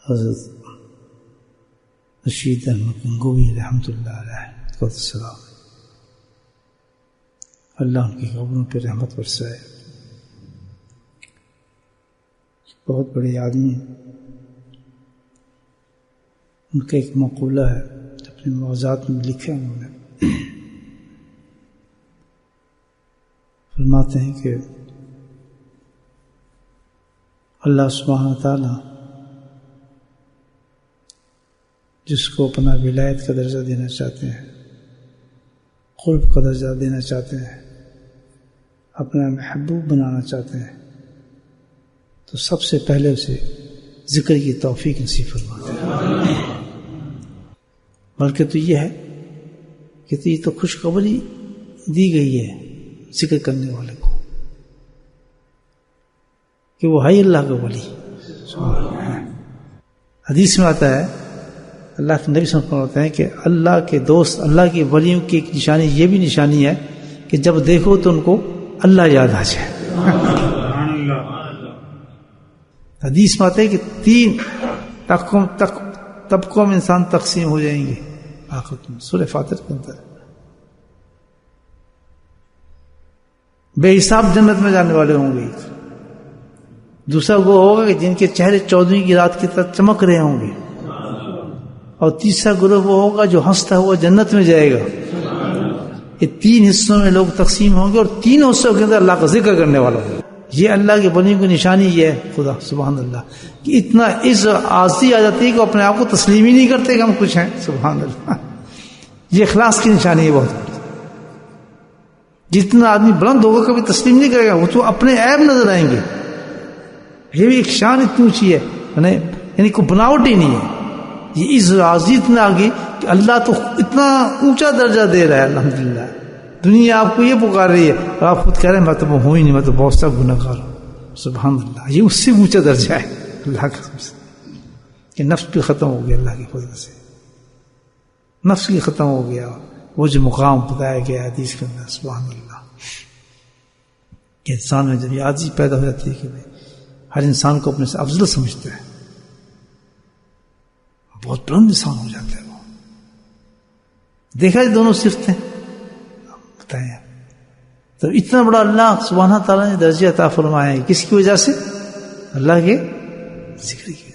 حضرت رشید احمد گنگوہی رحمۃ اللہ علیہ السلام، اللہ ان کی قبروں پہ رحمت برسائے. بہت بڑے آدمی. ان کا ایک مقولہ ہے اپنے موضوعات میں لکھا انہوں نے، فرماتے ہیں کہ اللہ سبحانہ تعالی جس کو اپنا ولایت کا درجہ دینا چاہتے ہیں، قرب کا درجہ دینا چاہتے ہیں، اپنا محبوب بنانا چاہتے ہیں، تو سب سے پہلے اسے ذکر کی توفیق نصیب فرماتے ہیں. بلکہ تو یہ ہے کہ یہ تو خوشخبری دی گئی ہے ذکر کرنے والے کو کہ وہ ہے اللہ کا ولی. حدیث میں آتا ہے، اللہ کے نبی صلی اللہ علیہ وسلم فرماتے ہیں کہ اللہ کے دوست، اللہ کے ولیوں کی ایک نشانی، یہ بھی نشانی ہے کہ جب دیکھو تو ان کو اللہ یاد آ جائے. حدیث میں آتا ہے کہ 3 طبقوں میں انسان تقسیم ہو جائیں گے آخرت میں، سورہ فاتر کے اندر. بے حساب جنت میں جانے والے ہوں گے. دوسرا وہ ہوگا کہ جن کے چہرے 14ویں کی رات کی طرح چمک رہے ہوں گے. اور تیسرا گروہ وہ ہوگا جو ہنستا ہوا جنت میں جائے گا. یہ 3 حصوں میں لوگ تقسیم ہوں گے اور 3 حصوں کے اندر اللہ کا ذکر کرنے والا ہوگا. یہ اللہ کے بندوں کی نشانی یہ ہے. خدا سبحان اللہ کہ اتنا اس عاجزی آ جاتی ہے کہ اپنے آپ کو تسلیم ہی نہیں کرتے کہ ہم کچھ ہیں. سبحان اللہ، یہ اخلاص کی نشانی ہے بہت. جتنا آدمی بلند ہوگا کبھی تسلیم نہیں کرے گا، وہ تو اپنے عیب نظر آئیں گے. یہ بھی ایک شان اتنی اونچی ہے، یعنی کوئی بناوٹ ہی نہیں ہے. یہ اس عاجزی اتنا آگے کہ اللہ تو اتنا اونچا درجہ دے رہا ہے. الحمدللہ دنیا آپ کو یہ پکار رہی ہے اور آپ خود کہہ رہے ہیں میں تو ہوں ہی نہیں، میں تو بہت سا گناہ گار ہوں. سبحان اللہ، یہ اس سے اونچا درجہ ہے اللہ کا، کہ نفس بھی ختم ہو گیا اللہ کی فضل سے. نفس بھی ختم ہو گیا. وہ جو مقام بتایا گیا حدیث کے اندر، سبحان اللہ، کہ انسان میں جب یہ عاجزی پیدا ہو جاتی ہے کہ ہر انسان کو اپنے سے افضل سمجھتا ہے، بہت بلند انسان ہو جاتا ہے. وہ دیکھا جائے دونوں صرف تھے بتائیں. تو اتنا بڑا اللہ سبحانہ تعالیٰ نے درجہ عطا فرمایا ہے، کس کی وجہ سے؟ اللہ کے ذکر کی